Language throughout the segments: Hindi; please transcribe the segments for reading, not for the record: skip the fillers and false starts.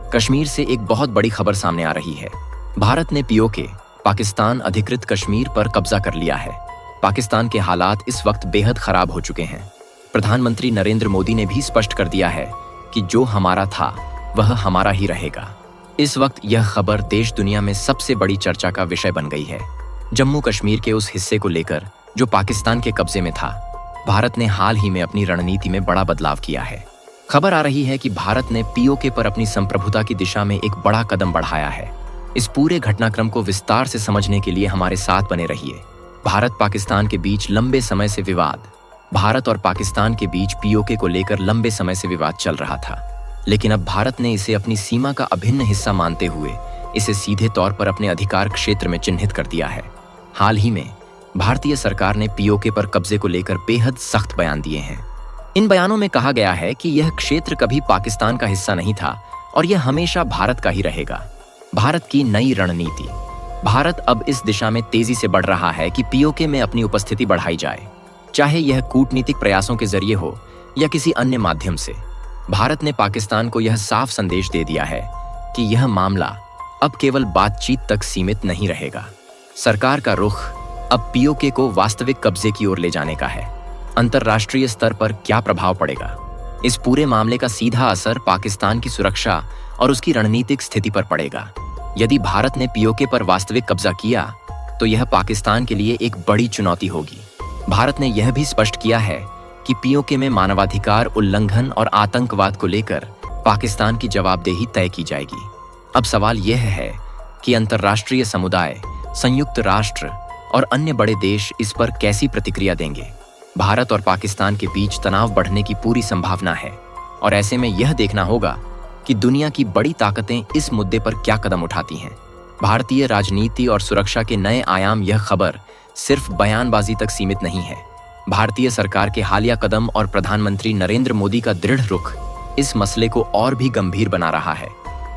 कश्मीर से एक बहुत बड़ी खबर सामने आ रही है। भारत ने पीओके पाकिस्तान अधिकृत कश्मीर पर कब्जा कर लिया है। पाकिस्तान के हालात इस वक्त बेहद खराब हो चुके हैं। प्रधानमंत्री नरेंद्र मोदी ने भी स्पष्ट कर दिया है कि जो हमारा था वह हमारा ही रहेगा। इस वक्त यह खबर देश दुनिया में सबसे बड़ी चर्चा का विषय बन गई है। जम्मू कश्मीर के उस हिस्से को लेकर जो पाकिस्तान के कब्जे में था, भारत ने हाल ही में अपनी रणनीति में बड़ा बदलाव किया है। खबर आ रही है कि भारत ने पीओके पर अपनी संप्रभुता की दिशा में एक बड़ा कदम बढ़ाया है। इस पूरे घटनाक्रम को विस्तार से समझने के लिए हमारे साथ बने रहिए। भारत पाकिस्तान के बीच लंबे समय से विवाद भारत और पाकिस्तान के बीच पीओके को लेकर लंबे समय से विवाद चल रहा था, लेकिन अब भारत ने इसे अपनी सीमा का अभिन्न हिस्सा मानते हुए इसे सीधे तौर पर अपने अधिकार क्षेत्र में चिन्हित कर दिया है। हाल ही में भारतीय सरकार ने पीओके पर कब्जे को लेकर बेहद सख्त बयान दिए हैं। इन बयानों में कहा गया है कि यह क्षेत्र कभी पाकिस्तान का हिस्सा नहीं था और यह हमेशा भारत का ही रहेगा। भारत की नई रणनीति। भारत अब इस दिशा में तेजी से बढ़ रहा है कि पीओके में अपनी उपस्थिति बढ़ाई जाए, चाहे यह कूटनीतिक प्रयासों के जरिए हो या किसी अन्य माध्यम से। भारत ने पाकिस्तान को यह साफ संदेश दे दिया है कि यह मामला अब केवल बातचीत तक सीमित नहीं रहेगा। सरकार का रुख अब पीओके को वास्तविक कब्जे की ओर ले जाने का है। अंतर्राष्ट्रीय स्तर पर क्या प्रभाव पड़ेगा? इस पूरे मामले का सीधा असर पाकिस्तान की सुरक्षा और उसकी रणनीतिक स्थिति पर पड़ेगा। यदि भारत ने पीओके पर वास्तविक कब्जा किया तो यह पाकिस्तान के लिए एक बड़ी चुनौती होगी। भारत ने यह भी स्पष्ट किया है कि पीओके में मानवाधिकार उल्लंघन और आतंकवाद को लेकर पाकिस्तान की जवाबदेही तय की जाएगी। अब सवाल यह है कि अंतर्राष्ट्रीय समुदाय, संयुक्त राष्ट्र और अन्य बड़े देश इस पर कैसी प्रतिक्रिया देंगे। भारत और पाकिस्तान के बीच तनाव बढ़ने की पूरी संभावना है और ऐसे में यह देखना होगा कि दुनिया की बड़ी ताकतें इस मुद्दे पर क्या कदम उठाती हैं। भारतीय राजनीति और सुरक्षा के नए आयाम। यह खबर सिर्फ बयानबाजी तक सीमित नहीं है। भारतीय सरकार के हालिया कदम और प्रधानमंत्री नरेंद्र मोदी का दृढ़ रुख इस मसले को और भी गंभीर बना रहा है।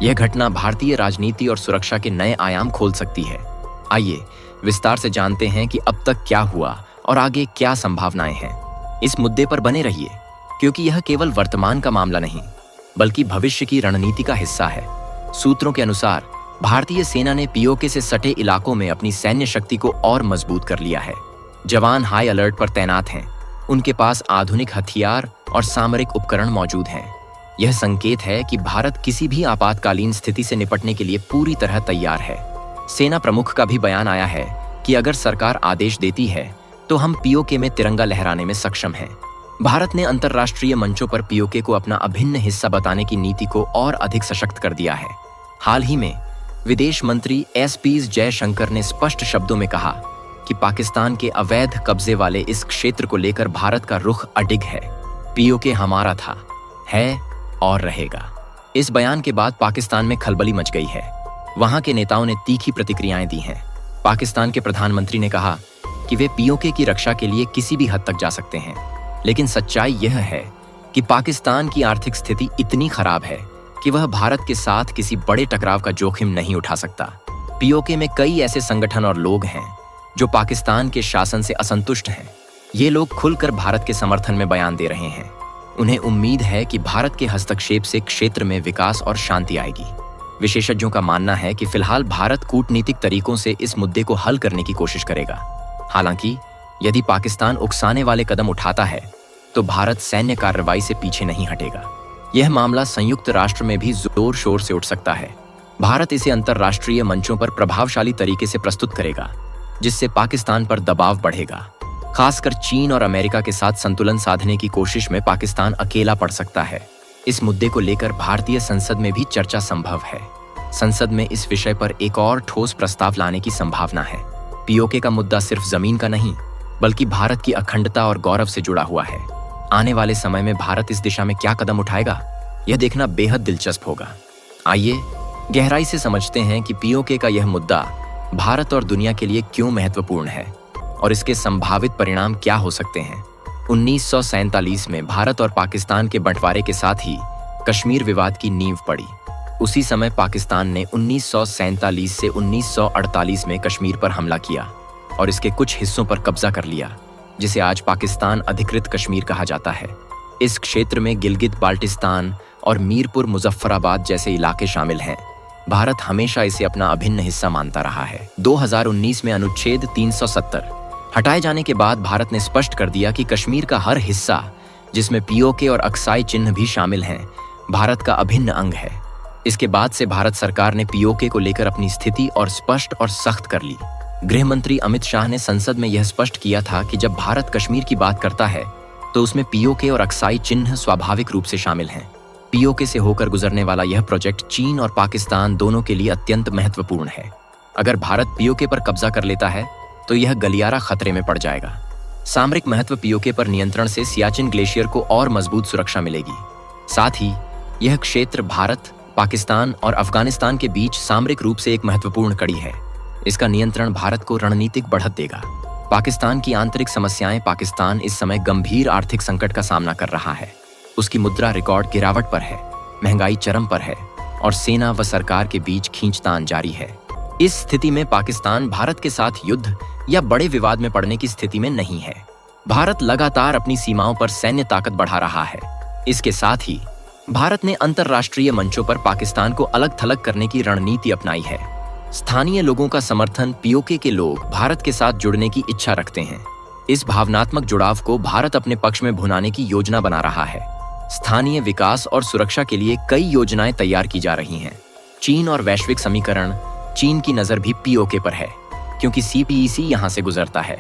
यह घटना भारतीय राजनीति और सुरक्षा के नए आयाम खोल सकती है। आइए विस्तार से जानते हैं कि अब तक क्या हुआ और आगे क्या संभावनाएं हैं। इस मुद्दे पर बने रहिए, क्योंकि यह केवल वर्तमान का मामला नहीं बल्कि भविष्य की रणनीति का हिस्सा है। सूत्रों के अनुसार भारतीय सेना ने पीओके से सटे इलाकों में अपनी सैन्य शक्ति को और मजबूत कर लिया है। जवान हाई अलर्ट पर तैनात हैं। उनके पास आधुनिक हथियार और सामरिक उपकरण मौजूद हैं। यह संकेत है कि भारत किसी भी आपातकालीन स्थिति से निपटने के लिए पूरी तरह तैयार है। सेना प्रमुख का भी बयान आया है कि अगर सरकार आदेश देती है तो हम पीओके में तिरंगा लहराने में सक्षम हैं। भारत ने अंतर्राष्ट्रीय मंचों पर पीओके को अपना अभिन्न हिस्सा बताने की नीति को और अधिक सशक्त कर दिया है। हाल ही में विदेश मंत्री एस जयशंकर ने स्पष्ट शब्दों में कहा कि पाकिस्तान के अवैध कब्जे वाले इस क्षेत्र को लेकर भारत का रुख अडिग है। पीओके हमारा था, है और रहेगा। इस बयान के बाद पाकिस्तान में खलबली मच गई है। वहां के नेताओं ने तीखी प्रतिक्रियाएं दी हैं। पाकिस्तान के प्रधानमंत्री ने कहा कि वे पीओके की रक्षा के लिए किसी भी हद तक जा सकते हैं, लेकिन सच्चाई यह है कि पाकिस्तान की आर्थिक स्थिति इतनी खराब है कि वह भारत के साथ किसी बड़े टकराव का जोखिम नहीं उठा सकता। पीओके में कई ऐसे संगठन और लोग हैं जो पाकिस्तान के शासन से असंतुष्ट हैं। ये लोग खुलकर भारत के समर्थन में बयान दे रहे हैं। उन्हें उम्मीद है कि भारत के हस्तक्षेप से क्षेत्र में विकास और शांति आएगी। विशेषज्ञों का मानना है कि फिलहाल भारत कूटनीतिक तरीकों से इस मुद्दे को हल करने की कोशिश करेगा। हालांकि यदि पाकिस्तान उकसाने वाले कदम उठाता है तो भारत सैन्य कार्रवाई से पीछे नहीं हटेगा। यह मामला संयुक्त राष्ट्र में भी जोर शोर से उठ सकता है। भारत इसे अंतर्राष्ट्रीय मंचों पर प्रभावशाली तरीके से प्रस्तुत करेगा, जिससे पाकिस्तान पर दबाव बढ़ेगा। खासकर चीन और अमेरिका के साथ संतुलन साधने की कोशिश में पाकिस्तान अकेला पड़ सकता है। इस मुद्दे को लेकर भारतीय संसद में भी चर्चा संभव है। संसद में इस विषय पर एक और ठोस प्रस्ताव लाने की संभावना है। पीओके का मुद्दा सिर्फ जमीन का नहीं बल्कि भारत की अखंडता और गौरव से जुड़ा हुआ है। आने वाले समय में भारत इस दिशा में क्या कदम उठाएगा, यह देखना बेहद दिलचस्प होगा। आइए गहराई से समझते हैं कि पीओके का यह मुद्दा भारत और दुनिया के लिए क्यों महत्वपूर्ण है और इसके संभावित परिणाम क्या हो सकते हैं। 1947 में भारत और पाकिस्तान के बंटवारे के साथ ही कश्मीर विवाद की नींव पड़ी। उसी समय पाकिस्तान ने 1947 से 1948 में कश्मीर पर हमला किया और इसके कुछ हिस्सों पर कब्जा कर लिया, जिसे आज पाकिस्तान अधिकृत कश्मीर कहा जाता है। इस क्षेत्र में गिलगित बाल्टिस्तान और मीरपुर मुजफ्फराबाद जैसे इलाके शामिल हैं। भारत हमेशा इसे अपना अभिन्न हिस्सा मानता रहा है। 2019 में अनुच्छेद 370 हटाए जाने के बाद भारत ने स्पष्ट कर दिया कि कश्मीर का हर हिस्सा, जिसमें पीओके और अक्साई चिन्ह भी शामिल हैं, भारत का अभिन्न अंग है। इसके बाद से भारत सरकार ने पीओके को लेकर अपनी स्थिति और स्पष्ट और सख्त कर ली। गृह मंत्री अमित शाह ने संसद में यह स्पष्ट किया था कि जब भारत कश्मीर की बात करता है तो उसमें पीओके और अक्साई चिन्ह स्वाभाविक रूप से शामिल हैं। पीओके से होकर गुजरने वाला यह प्रोजेक्ट चीन और पाकिस्तान दोनों के लिए अत्यंत महत्वपूर्ण है। अगर भारत पीओके पर कब्जा कर लेता है तो यह गलियारा खतरे में पड़ जाएगा। सामरिक महत्व पीओके पर नियंत्रण से सियाचिन ग्लेशियर को और मजबूत सुरक्षा मिलेगी। साथ ही यह क्षेत्र भारत, पाकिस्तान और अफगानिस्तान के बीच सामरिक रूप से एक महत्वपूर्ण कड़ी है। इसका नियंत्रण भारत को रणनीतिक बढ़त देगा। पाकिस्तान की आंतरिक समस्याएं। पाकिस्तान इस समय गंभीर आर्थिक संकट का सामना कर रहा है। उसकी मुद्रा रिकॉर्ड गिरावट पर है, महंगाई चरम पर है और सेना व सरकार के बीच खींचतान जारी है। इस स्थिति में पाकिस्तान भारत के साथ युद्ध या बड़े विवाद में पड़ने की स्थिति में नहीं है। भारत लगातार अपनी सीमाओं पर सैन्य ताकत बढ़ा रहा है। इसके साथ ही भारत ने अंतर्राष्ट्रीय मंचों पर पाकिस्तान को अलग थलग करने की रणनीति अपनाई है। स्थानीय लोगों का समर्थन। पीओके के लोग भारत के साथ जुड़ने की इच्छा रखते हैं। इस भावनात्मक जुड़ाव को भारत अपने पक्ष में भुनाने की योजना बना रहा है। स्थानीय विकास और सुरक्षा के लिए कई योजनाएं तैयार की जा रही हैं। चीन और वैश्विक समीकरण। चीन की नजर भी पीओके पर है क्योंकि सीपीईसी यहां से गुजरता है।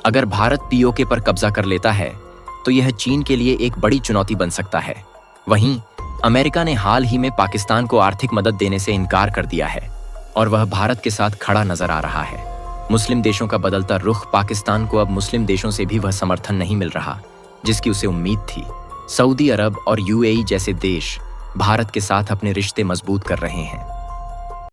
अगर भारत पीओके पर कब्जा कर लेता है तो यह चीन के लिए एक बड़ी चुनौती बन सकता है। वहीं अमेरिका ने हाल ही में पाकिस्तान को आर्थिक मदद देने से इनकार कर दिया है और वह भारत के साथ खड़ा नजर आ रहा है। मुस्लिम देशों का बदलता रुख। पाकिस्तान को अब मुस्लिम देशों से भी वह समर्थन नहीं मिल रहा जिसकी उसे उम्मीद थी। सऊदी अरब और यूएई जैसे देश भारत के साथ अपने रिश्ते मजबूत कर रहे हैं।